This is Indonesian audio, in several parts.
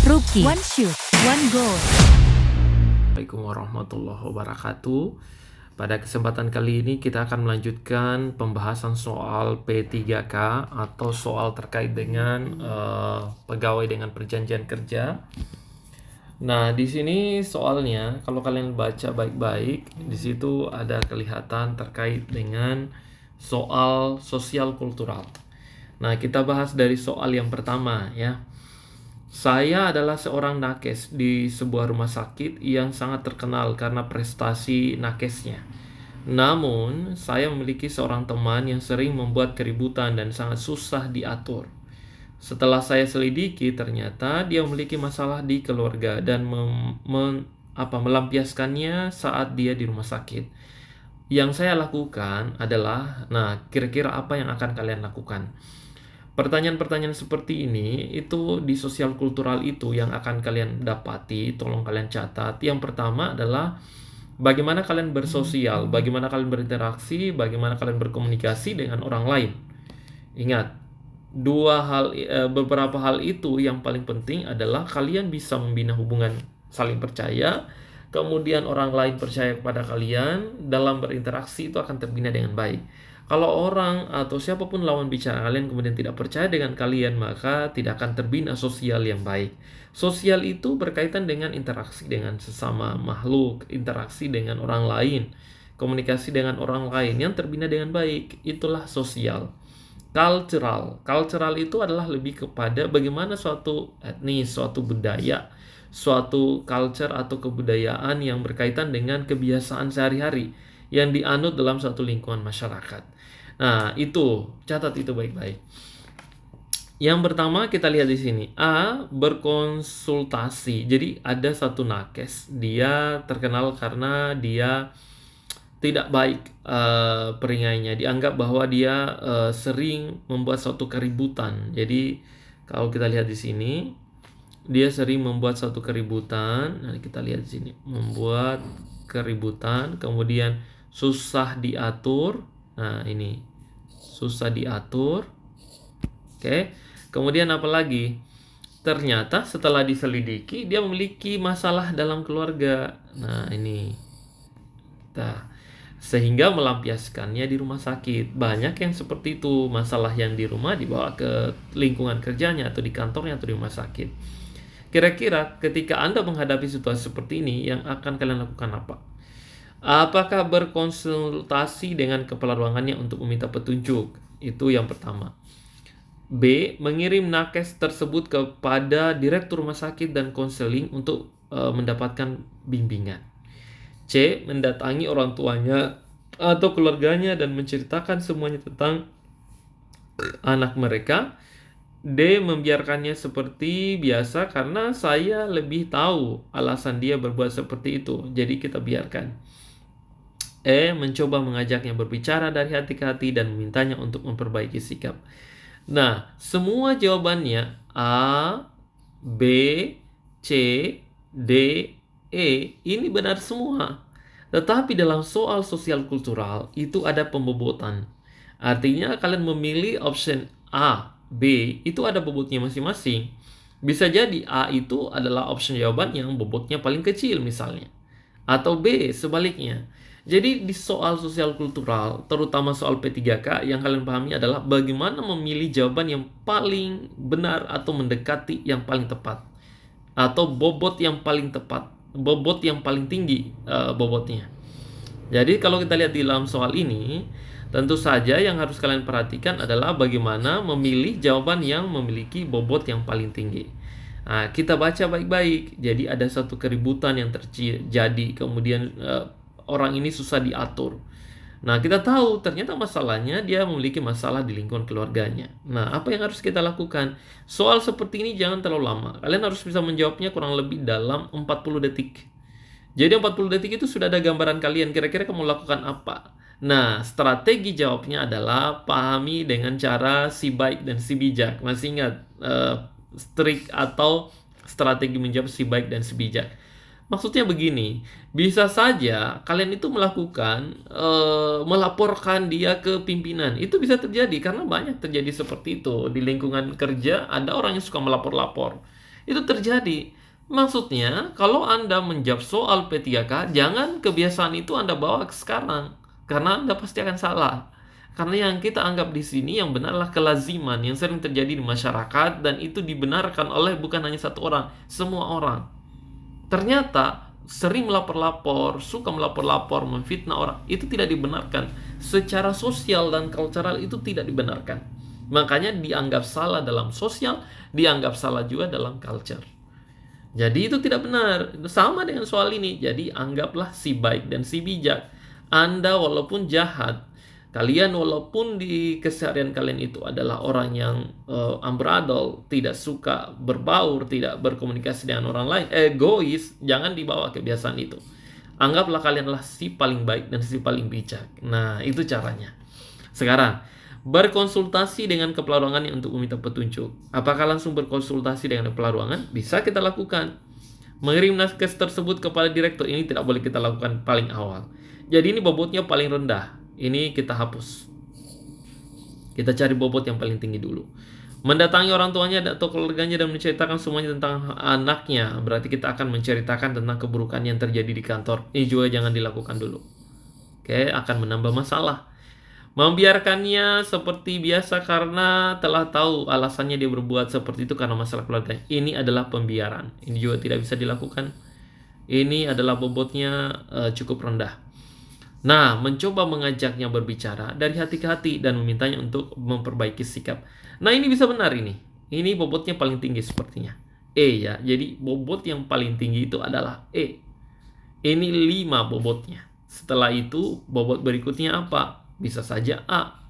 Rookie, one shoot, one goal. Assalamualaikum warahmatullahi wabarakatuh. Pada kesempatan kali ini kita akan melanjutkan pembahasan soal P3K atau soal terkait dengan pegawai dengan perjanjian kerja. Nah, di sini soalnya kalau kalian baca baik-baik, di situ ada kelihatan terkait dengan soal sosial kultural. Nah, kita bahas dari soal yang pertama ya. Saya adalah seorang nakes di sebuah rumah sakit yang sangat terkenal karena prestasi nakesnya. Namun, saya memiliki seorang teman yang sering membuat keributan dan sangat susah diatur. Setelah saya selidiki, ternyata dia memiliki masalah di keluarga dan melampiaskannya saat dia di rumah sakit. Yang saya lakukan adalah, kira-kira apa yang akan kalian lakukan? Pertanyaan-pertanyaan seperti ini itu di sosial kultural itu yang akan kalian dapati, tolong kalian catat. Yang pertama adalah bagaimana kalian bersosial, bagaimana kalian berinteraksi, bagaimana kalian berkomunikasi dengan orang lain. Ingat, beberapa hal itu yang paling penting adalah kalian bisa membina hubungan saling percaya, kemudian orang lain percaya kepada kalian, dalam berinteraksi itu akan terbina dengan baik. Kalau orang atau siapapun lawan bicara kalian kemudian tidak percaya dengan kalian, maka tidak akan terbina sosial yang baik. Sosial itu berkaitan dengan interaksi dengan sesama makhluk, interaksi dengan orang lain, komunikasi dengan orang lain yang terbina dengan baik. Itulah sosial. Cultural itu adalah lebih kepada bagaimana suatu etnis, suatu budaya, suatu culture atau kebudayaan yang berkaitan dengan kebiasaan sehari-hari yang dianut dalam suatu lingkungan masyarakat. Nah, itu catat itu baik-baik. Yang pertama kita lihat di sini, A, berkonsultasi. Jadi ada satu nakes, dia terkenal karena dia tidak baik peringainya. Dianggap bahwa dia sering membuat suatu keributan. Jadi kalau kita lihat di sini, dia sering membuat suatu keributan. Nah, kita lihat di sini, membuat keributan, kemudian susah diatur. Nah, ini susah diatur. Oke. Kemudian apa lagi? Ternyata setelah diselidiki dia memiliki masalah dalam keluarga. Nah, ini. Sehingga melampiaskannya di rumah sakit. Banyak yang seperti itu, masalah yang di rumah dibawa ke lingkungan kerjanya atau di kantornya atau di rumah sakit. Kira-kira ketika Anda menghadapi situasi seperti ini, yang akan kalian lakukan apa? Apakah berkonsultasi dengan kepala ruangannya untuk meminta petunjuk? Itu yang pertama. B, mengirim nakes tersebut kepada direktur rumah sakit dan konseling untuk mendapatkan bimbingan. C, mendatangi orang tuanya atau keluarganya dan menceritakan semuanya tentang anak mereka. D, membiarkannya seperti biasa karena saya lebih tahu alasan dia berbuat seperti itu. Jadi kita biarkan. E, mencoba mengajaknya berbicara dari hati ke hati dan memintanya untuk memperbaiki sikap. Nah, semua jawabannya A, B, C, D, E ini benar semua. Tetapi dalam soal sosial kultural itu ada pembobotan. Artinya kalian memilih option A, B itu ada bobotnya masing-masing. Bisa jadi A itu adalah option jawaban yang bobotnya paling kecil misalnya. Atau B sebaliknya. Jadi di soal sosial kultural, terutama soal P3K, yang kalian pahami adalah bagaimana memilih jawaban yang paling benar atau mendekati yang paling tepat. Atau bobot yang paling tepat, bobot yang paling tinggi bobotnya. Jadi kalau kita lihat di dalam soal ini, tentu saja yang harus kalian perhatikan adalah bagaimana memilih jawaban yang memiliki bobot yang paling tinggi. Nah, kita baca baik-baik. Jadi ada satu keributan yang terjadi, kemudian orang ini susah diatur. Nah, kita tahu ternyata masalahnya dia memiliki masalah di lingkungan keluarganya. Nah, apa yang harus kita lakukan? Soal seperti ini jangan terlalu lama. Kalian harus bisa menjawabnya kurang lebih dalam 40 detik. Jadi 40 detik itu sudah ada gambaran kalian kira-kira kamu lakukan apa. Nah, strategi jawabnya adalah pahami dengan cara si baik dan si bijak. Masih ingat trik atau strategi menjawab si baik dan si bijak? Maksudnya begini, bisa saja kalian itu melaporkan dia ke pimpinan. Itu bisa terjadi karena banyak terjadi seperti itu. Di lingkungan kerja ada orang yang suka melapor-lapor. Itu terjadi. Maksudnya, kalau Anda menjawab soal P3K, jangan kebiasaan itu Anda bawa ke sekarang. Karena Anda pasti akan salah. Karena yang kita anggap di sini yang benar adalah kelaziman yang sering terjadi di masyarakat, dan itu dibenarkan oleh bukan hanya satu orang, semua orang. Ternyata sering melapor-lapor, suka melapor-lapor, memfitnah orang, itu tidak dibenarkan. Secara sosial dan kultural itu tidak dibenarkan. Makanya dianggap salah dalam sosial, dianggap salah juga dalam culture. Jadi itu tidak benar. Sama dengan soal ini. Jadi anggaplah si baik dan si bijak. Anda walaupun jahat, kalian walaupun di keseharian kalian itu adalah orang yang amburadul, tidak suka berbaur, tidak berkomunikasi dengan orang lain, egois, jangan dibawa kebiasaan itu. Anggaplah kalianlah si paling baik dan si paling bijak. Nah, itu caranya. Sekarang, berkonsultasi dengan kepala ruangan untuk meminta petunjuk. Apakah langsung berkonsultasi dengan kepala ruangan? Bisa kita lakukan. Mengirim naskes tersebut kepada direktur, ini tidak boleh kita lakukan paling awal. Jadi ini bobotnya paling rendah. Ini kita hapus. Kita cari bobot yang paling tinggi dulu. Mendatangi orang tuanya atau keluarganya dan menceritakan semuanya tentang anaknya. Berarti kita akan menceritakan tentang keburukan yang terjadi di kantor. Ini juga jangan dilakukan dulu. Oke, akan menambah masalah. Membiarkannya seperti biasa karena telah tahu alasannya dia berbuat seperti itu karena masalah keluarga. Ini adalah pembiaran. Ini juga tidak bisa dilakukan. Ini adalah bobotnya cukup rendah. Nah, mencoba mengajaknya berbicara dari hati ke hati dan memintanya untuk memperbaiki sikap. Nah, ini bisa benar ini. Ini bobotnya paling tinggi sepertinya. E ya. Jadi bobot yang paling tinggi itu adalah E. Ini 5 bobotnya. Setelah itu bobot berikutnya apa? Bisa saja A.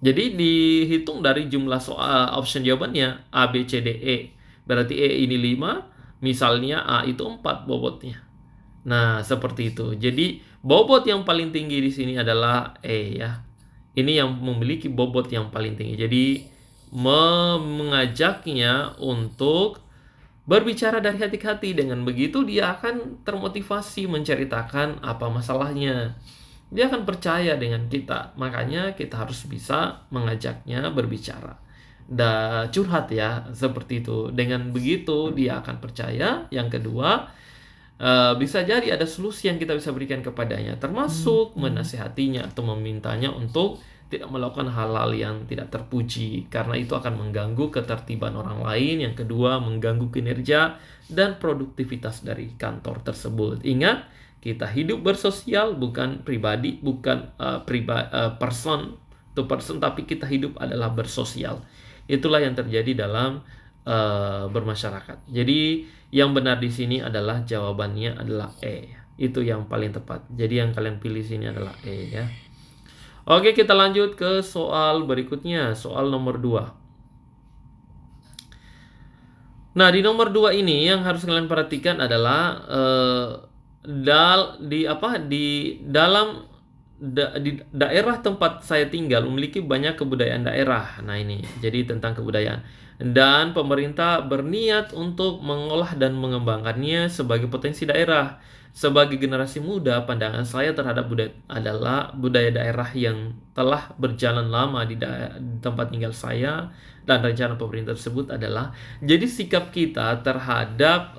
Jadi dihitung dari jumlah soal option jawabannya A, B, C, D, E. Berarti E ini 5, misalnya A itu 4 bobotnya. Nah, seperti itu. Jadi bobot yang paling tinggi di sini adalah E ya. Ini yang memiliki bobot yang paling tinggi. Jadi mengajaknya untuk berbicara dari hati ke hati. Dengan begitu dia akan termotivasi menceritakan apa masalahnya. Dia akan percaya dengan kita. Makanya kita harus bisa mengajaknya berbicara. Dan curhat ya, seperti itu. Dengan begitu dia akan percaya. Yang kedua, bisa jadi ada solusi yang kita bisa berikan kepadanya, termasuk menasihatinya atau memintanya untuk tidak melakukan hal-hal yang tidak terpuji, karena itu akan mengganggu ketertiban orang lain. Yang kedua, mengganggu kinerja dan produktivitas dari kantor tersebut. Ingat, kita hidup bersosial, bukan pribadi, bukan person to person, tapi kita hidup adalah bersosial. Itulah yang terjadi dalam bermasyarakat. Jadi yang benar di sini adalah jawabannya adalah E. Itu yang paling tepat. Jadi yang kalian pilih sini adalah E ya. Oke, kita lanjut ke soal berikutnya, soal nomor 2. Nah, di nomor 2 ini yang harus kalian perhatikan adalah di daerah tempat saya tinggal memiliki banyak kebudayaan daerah. Nah, ini jadi tentang kebudayaan, dan pemerintah berniat untuk mengolah dan mengembangkannya sebagai potensi daerah. Sebagai generasi muda, pandangan saya terhadap budaya daerah yang telah berjalan lama di tempat tinggal saya, dan rencana pemerintah tersebut adalah jadi sikap kita terhadap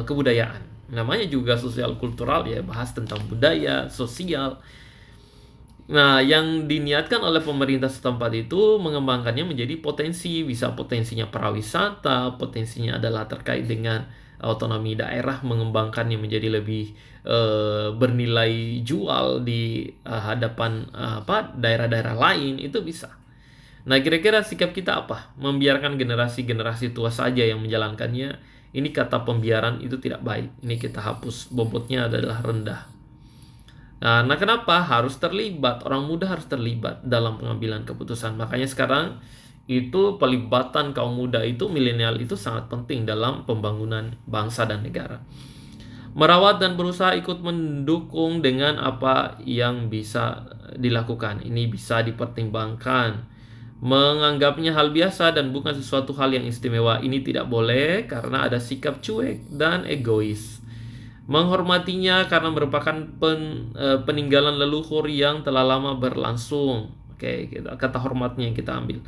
kebudayaan. Namanya juga sosial kultural ya, bahas tentang budaya, sosial. Nah, yang diniatkan oleh pemerintah setempat itu mengembangkannya menjadi potensi. Bisa potensinya pariwisata, potensinya adalah terkait dengan otonomi daerah, mengembangkannya menjadi lebih bernilai jual di hadapan daerah-daerah lain, itu bisa. Nah, kira-kira sikap kita apa? Membiarkan generasi-generasi tua saja yang menjalankannya. Ini kata pembiaran itu tidak baik. Ini kita hapus, bobotnya adalah rendah. Nah, kenapa harus terlibat? Orang muda harus terlibat dalam pengambilan keputusan. Makanya sekarang itu pelibatan kaum muda itu, milenial itu sangat penting dalam pembangunan bangsa dan negara. Merawat dan berusaha ikut mendukung dengan apa yang bisa dilakukan. Ini bisa dipertimbangkan. Menganggapnya hal biasa dan bukan sesuatu hal yang istimewa, ini tidak boleh karena ada sikap cuek dan egois. Menghormatinya karena merupakan peninggalan leluhur yang telah lama berlangsung. Oke, kata hormatnya yang kita ambil.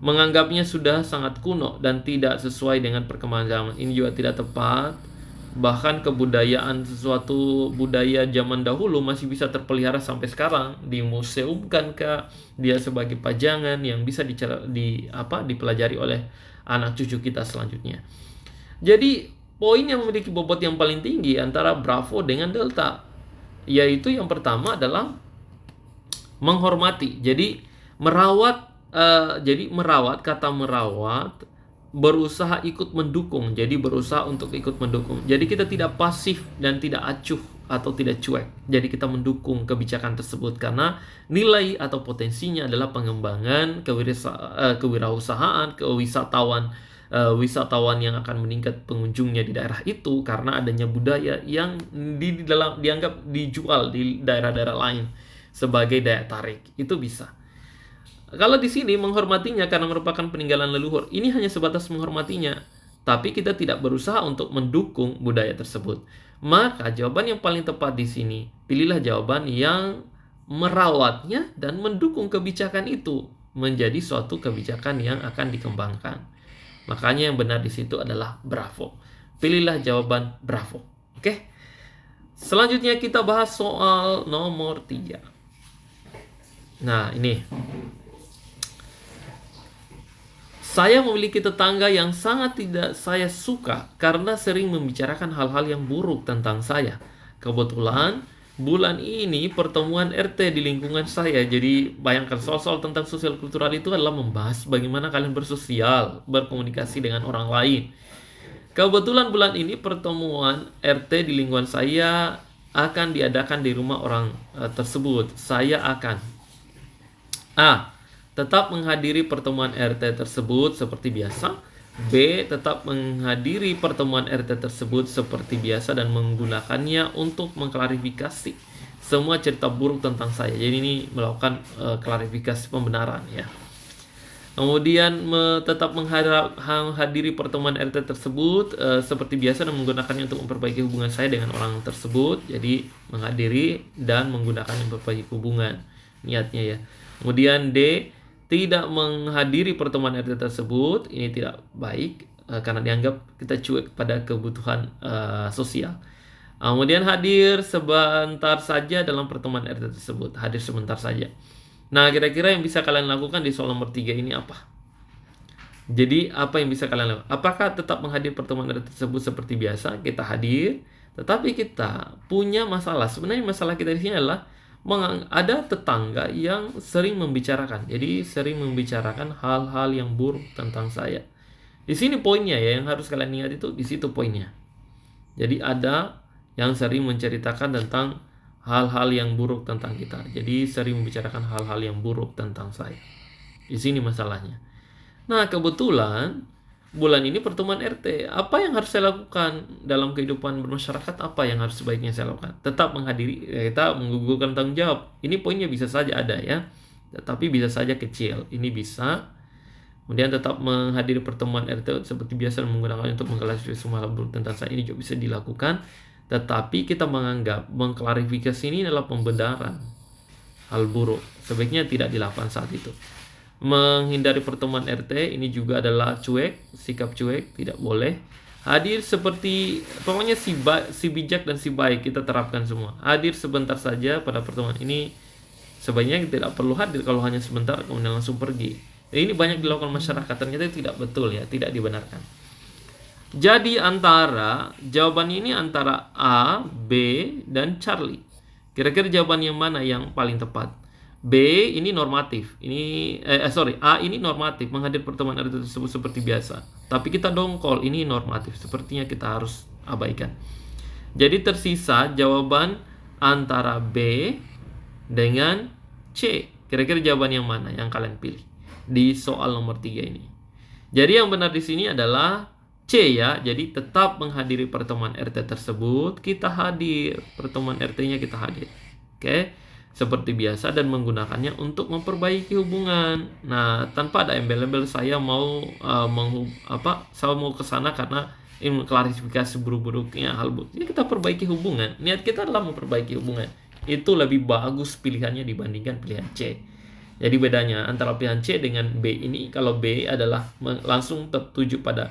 menganggapnya sudah sangat kuno dan tidak sesuai dengan perkembangan zaman. Ini juga tidak tepat. Bahkan kebudayaan sesuatu budaya zaman dahulu masih bisa terpelihara sampai sekarang, dimuseumkan ke dia sebagai pajangan yang bisa dipelajari oleh anak cucu kita selanjutnya. Jadi poin yang memiliki bobot yang paling tinggi antara Bravo dengan Delta, yaitu yang pertama adalah menghormati. Jadi merawat, kata merawat berusaha ikut mendukung. Jadi berusaha untuk ikut mendukung. Jadi kita tidak pasif dan tidak acuh atau tidak cuek. Jadi kita mendukung kebijakan tersebut karena nilai atau potensinya adalah pengembangan kewirausahaan, wisatawan yang akan meningkat pengunjungnya di daerah itu karena adanya budaya yang dianggap dijual di daerah-daerah lain sebagai daya tarik. Itu bisa. Kalau di sini menghormatinya karena merupakan peninggalan leluhur, ini hanya sebatas menghormatinya, tapi kita tidak berusaha untuk mendukung budaya tersebut. Maka jawaban yang paling tepat di sini, pilihlah jawaban yang merawatnya dan mendukung kebijakan itu menjadi suatu kebijakan yang akan dikembangkan. Makanya yang benar di situ adalah Bravo. Pilihlah jawaban Bravo. Oke? Selanjutnya kita bahas soal nomor 3. Nah, ini. Saya memiliki tetangga yang sangat tidak saya suka karena sering membicarakan hal-hal yang buruk tentang saya. Kebetulan bulan ini pertemuan RT di lingkungan saya. Jadi bayangkan soal-soal tentang sosial kultural itu adalah membahas bagaimana kalian bersosial, berkomunikasi dengan orang lain. Kebetulan bulan ini pertemuan RT di lingkungan saya akan diadakan di rumah orang tersebut. Saya akan tetap menghadiri pertemuan RT tersebut seperti biasa. B. Tetap menghadiri pertemuan RT tersebut seperti biasa dan menggunakannya untuk mengklarifikasi semua cerita buruk tentang saya. Jadi ini melakukan klarifikasi pembenaran ya. Kemudian tetap menghadiri pertemuan RT tersebut seperti biasa dan menggunakannya untuk memperbaiki hubungan saya dengan orang tersebut. Jadi menghadiri dan menggunakannya memperbaiki hubungan niatnya ya. Kemudian D. Tidak menghadiri pertemuan RT tersebut, ini tidak baik karena dianggap kita cuek pada kebutuhan sosial. Kemudian hadir sebentar saja dalam pertemuan RT tersebut, hadir sebentar saja. Nah, kira-kira yang bisa kalian lakukan di soal nomor 3 ini apa? Jadi, apa yang bisa kalian lakukan? Apakah tetap menghadiri pertemuan RT tersebut seperti biasa, kita hadir, tetapi kita punya masalah. Sebenarnya masalah kita di sini adalah ada tetangga yang sering membicarakan. Jadi sering membicarakan hal-hal yang buruk tentang saya. Di sini poinnya ya, yang harus kalian ingat itu di situ poinnya. Jadi ada yang sering menceritakan tentang hal-hal yang buruk tentang kita. Jadi sering membicarakan hal-hal yang buruk tentang saya. Di sini masalahnya. Nah, kebetulan bulan ini pertemuan RT. Apa yang harus saya lakukan dalam kehidupan bermasyarakat? Apa yang harus sebaiknya saya lakukan? Tetap menghadiri, kita menggugurkan tanggung jawab. Ini poinnya bisa saja ada ya, tetapi bisa saja kecil. Ini bisa. Kemudian tetap menghadiri pertemuan RT seperti biasa dan menggunakannya untuk mengklarifikasi semua hal buruk tentang saya. Ini juga bisa dilakukan. Tetapi kita menganggap mengklarifikasi ini adalah pembenaran hal buruk. Sebaiknya tidak dilakukan saat itu. Menghindari pertemuan RT ini juga adalah cuek, sikap cuek, tidak boleh. Hadir seperti, pokoknya si bijak dan si baik kita terapkan semua. Hadir sebentar saja pada pertemuan ini, sebaiknya tidak perlu hadir kalau hanya sebentar kemudian langsung pergi. Ini banyak dilakukan masyarakat, ternyata itu tidak betul ya, tidak dibenarkan. Jadi jawabannya ini antara A, B, dan Charlie. Kira-kira jawaban yang mana yang paling tepat? B ini normatif. A ini normatif, menghadiri pertemuan RT tersebut seperti biasa. Tapi kita dongkol, ini normatif. Sepertinya kita harus abaikan. Jadi tersisa jawaban antara B dengan C. Kira-kira jawaban yang mana yang kalian pilih di soal nomor 3 ini? Jadi yang benar di sini adalah C ya. Jadi tetap menghadiri pertemuan RT tersebut, kita hadir. Pertemuan RT-nya kita hadir. Oke. Seperti biasa dan menggunakannya untuk memperbaiki hubungan. Nah, tanpa ada embel-embel saya mau saya mau ke sana karena ingin klarifikasi buruk-buruknya hal buruk. Ya, kita perbaiki hubungan. Niat kita adalah memperbaiki hubungan. Itu lebih bagus pilihannya dibandingkan pilihan C. Jadi bedanya antara pilihan C dengan B ini, kalau B adalah langsung tertuju pada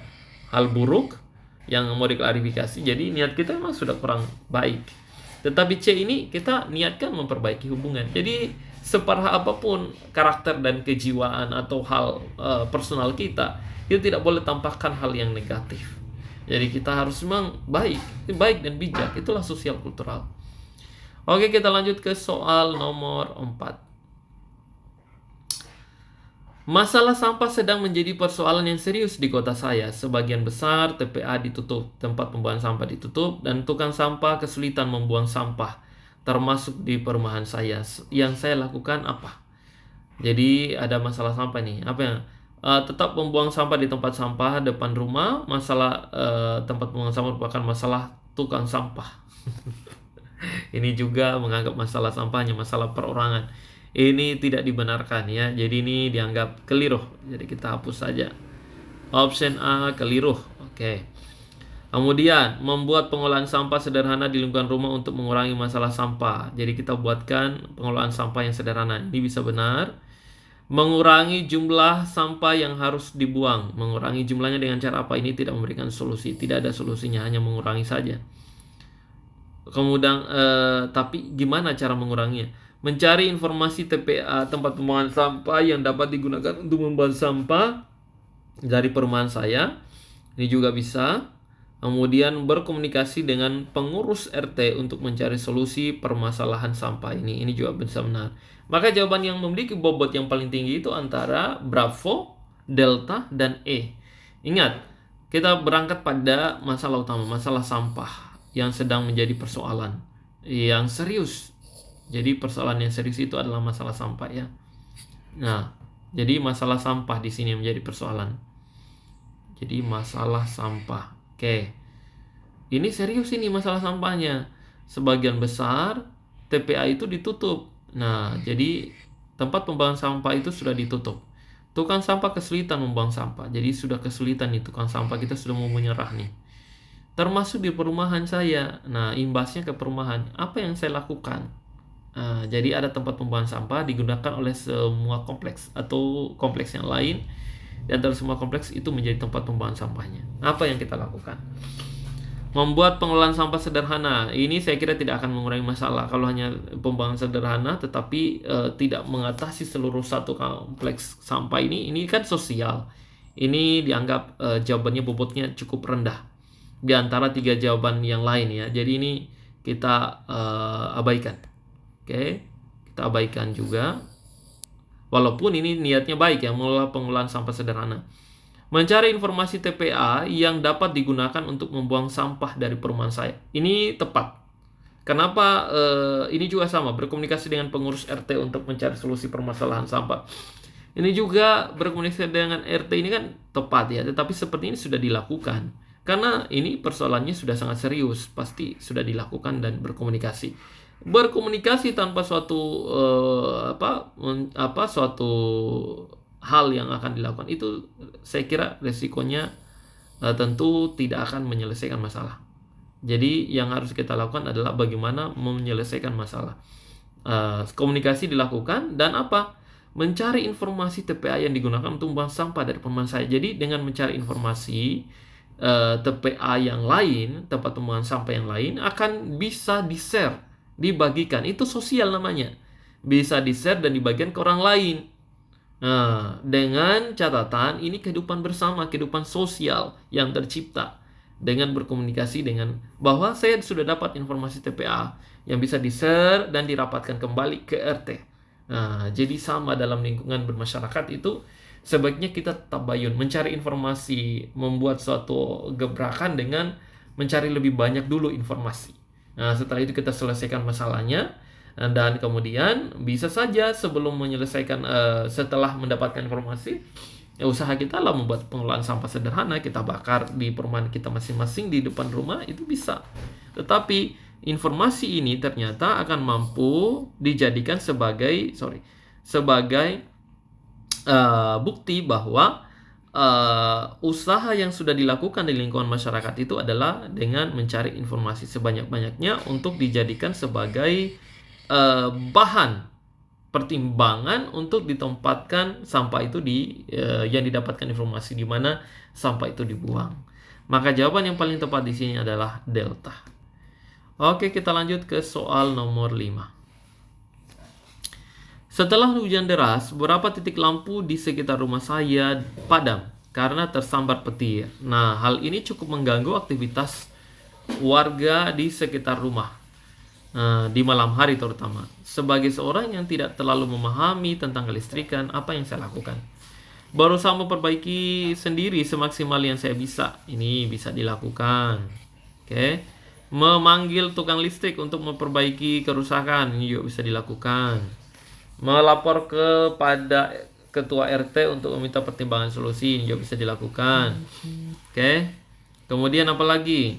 hal buruk yang mau diklarifikasi, jadi niat kita memang sudah kurang baik. Tetapi C ini kita niatkan memperbaiki hubungan. Jadi separah apapun karakter dan kejiwaan atau hal personal kita, itu tidak boleh tampakkan hal yang negatif. Jadi kita harus memang baik dan bijak. Itulah sosial kultural. Oke, kita lanjut ke soal nomor 4. Masalah sampah sedang menjadi persoalan yang serius di kota saya. Sebagian besar TPA ditutup, tempat pembuangan sampah ditutup, dan tukang sampah kesulitan membuang sampah, termasuk di perumahan saya. Yang saya lakukan apa? Jadi ada masalah sampah nih. Apa yang tetap membuang sampah di tempat sampah depan rumah. Masalah tempat pembuangan sampah merupakan masalah tukang sampah. Ini juga menganggap masalah sampahnya masalah perorangan. Ini tidak dibenarkan ya. Jadi ini dianggap keliru. Jadi kita hapus saja. Option A keliru. Oke. Kemudian membuat pengolahan sampah sederhana di lingkungan rumah untuk mengurangi masalah sampah. Jadi kita buatkan pengolahan sampah yang sederhana. Ini bisa benar. Mengurangi jumlah sampah yang harus dibuang. Mengurangi jumlahnya dengan cara apa? Ini tidak memberikan solusi. Tidak ada solusinya, hanya mengurangi saja. Kemudian tapi gimana cara menguranginya? Mencari informasi TPA, tempat pembuangan sampah yang dapat digunakan untuk membuang sampah dari perumahan saya. Ini juga bisa. Kemudian berkomunikasi dengan pengurus RT untuk mencari solusi permasalahan sampah ini. Ini juga bisa benar. Maka jawaban yang memiliki bobot yang paling tinggi itu antara Bravo, Delta, dan E. Ingat, kita berangkat pada masalah utama, masalah sampah yang sedang menjadi persoalan yang serius. Jadi persoalan yang serius itu adalah masalah sampah ya. Nah, jadi masalah sampah di sini menjadi persoalan. Jadi masalah sampah. Oke. Ini serius ini masalah sampahnya. Sebagian besar TPA itu ditutup. Nah, jadi tempat pembuangan sampah itu sudah ditutup. Tukang sampah kesulitan membuang sampah. Jadi sudah kesulitan nih tukang sampah, kita sudah mau menyerah nih. Termasuk di perumahan saya. Nah, imbasnya ke perumahan. Apa yang saya lakukan? Jadi ada tempat pembuangan sampah digunakan oleh semua kompleks atau kompleks yang lain. Dan antara semua kompleks itu menjadi tempat pembuangan sampahnya. Apa yang kita lakukan? Membuat pengelolaan sampah sederhana. Ini saya kira tidak akan mengurangi masalah kalau hanya pembuangan sederhana, tetapi tidak mengatasi seluruh satu kompleks sampah ini. Ini kan sosial. Ini dianggap jawabannya bobotnya cukup rendah di antara 3 jawaban yang lain ya. Jadi ini kita abaikan. Oke, kita abaikan juga. Walaupun ini niatnya baik ya, mengelola pengolahan sampah sederhana. Mencari informasi TPA yang dapat digunakan untuk membuang sampah dari perumahan saya. Ini tepat. Kenapa? Ini juga sama, berkomunikasi dengan pengurus RT untuk mencari solusi permasalahan sampah. Ini juga berkomunikasi dengan RT ini kan tepat ya, tetapi seperti ini sudah dilakukan. Karena ini persoalannya sudah sangat serius, pasti sudah dilakukan dan berkomunikasi. Berkomunikasi tanpa suatu suatu hal yang akan dilakukan itu saya kira resikonya tentu tidak akan menyelesaikan masalah. Jadi yang harus kita lakukan adalah bagaimana menyelesaikan masalah. Komunikasi dilakukan dan mencari informasi TPA yang digunakan untuk membuang sampah dari perumahan saya. Jadi dengan mencari informasi TPA yang lain, tempat pembuangan sampah yang lain akan bisa di-share, dibagikan. Itu sosial namanya. Bisa di-share dan dibagikan ke orang lain. Nah, dengan catatan ini kehidupan bersama, kehidupan sosial yang tercipta dengan berkomunikasi dengan bahwa saya sudah dapat informasi TPA yang bisa di-share dan dirapatkan kembali ke RT. Nah, jadi sama dalam lingkungan bermasyarakat itu sebaiknya kita tabayun, mencari informasi, membuat suatu gebrakan dengan mencari lebih banyak dulu informasi. Nah, setelah itu kita selesaikan masalahnya dan kemudian bisa saja sebelum menyelesaikan setelah mendapatkan informasi, usaha kita lah membuat pengelolaan sampah sederhana, kita bakar di perumahan kita masing-masing di depan rumah, itu bisa. Tetapi informasi ini ternyata akan mampu dijadikan sebagai bukti bahwa usaha yang sudah dilakukan di lingkungan masyarakat itu adalah dengan mencari informasi sebanyak-banyaknya untuk dijadikan sebagai bahan pertimbangan untuk ditempatkan sampah itu yang didapatkan informasi di mana sampah itu dibuang. Maka jawaban yang paling tepat di sini adalah delta. Oke, kita lanjut ke soal nomor 5. Setelah hujan deras, beberapa titik lampu di sekitar rumah saya padam karena tersambar petir. Nah, hal ini cukup mengganggu aktivitas warga di sekitar rumah. Di malam hari terutama. Sebagai seorang yang tidak terlalu memahami tentang kelistrikan, apa yang saya lakukan? Berusaha memperbaiki sendiri semaksimal yang saya bisa. Ini bisa dilakukan. Oke. Memanggil tukang listrik untuk memperbaiki kerusakan, ini juga bisa dilakukan. Melapor kepada ketua RT untuk meminta pertimbangan solusi, ini juga bisa dilakukan. Oke. Kemudian apa lagi?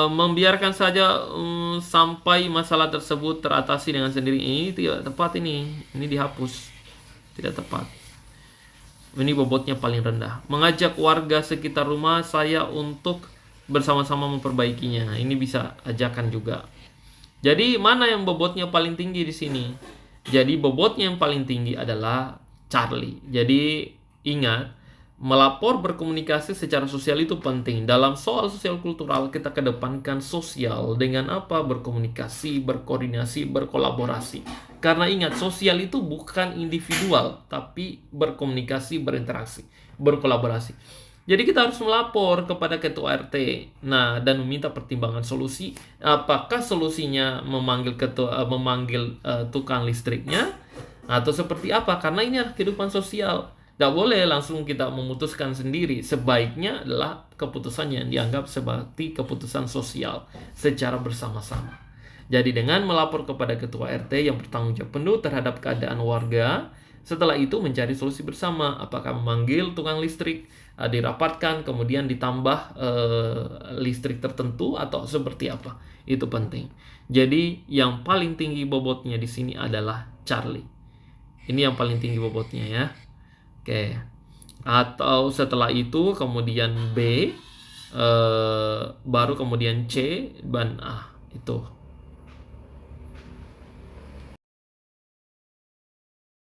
Membiarkan saja sampai masalah tersebut teratasi dengan sendiri. Ini tidak tepat, ini dihapus, tidak tepat. Ini bobotnya paling rendah. Mengajak warga sekitar rumah saya untuk bersama-sama memperbaikinya, ini bisa ajakan juga. Jadi mana yang bobotnya paling tinggi di sini? Jadi bobotnya yang paling tinggi adalah Charlie. Jadi ingat, melapor, berkomunikasi secara sosial itu penting. Dalam soal sosial kultural kita kedepankan sosial dengan apa? Berkomunikasi, berkoordinasi, berkolaborasi. Karena ingat, sosial itu bukan individual, tapi berkomunikasi, berinteraksi, berkolaborasi. Jadi kita harus melapor kepada ketua RT. Nah, dan meminta pertimbangan solusi. Apakah solusinya memanggil tukang listriknya atau seperti apa? Karena ini adalah kehidupan sosial. Tidak boleh langsung kita memutuskan sendiri. Sebaiknya adalah keputusan yang dianggap seperti keputusan sosial secara bersama-sama. Jadi dengan melapor kepada ketua RT yang bertanggung jawab penuh terhadap keadaan warga, setelah itu mencari solusi bersama. Apakah memanggil tukang listrik, dirapatkan, kemudian ditambah listrik tertentu atau seperti apa. Itu penting. Jadi yang paling tinggi bobotnya di sini adalah Charlie. Ini yang paling tinggi bobotnya ya. Oke, atau setelah itu kemudian B, baru kemudian C, dan A. Itu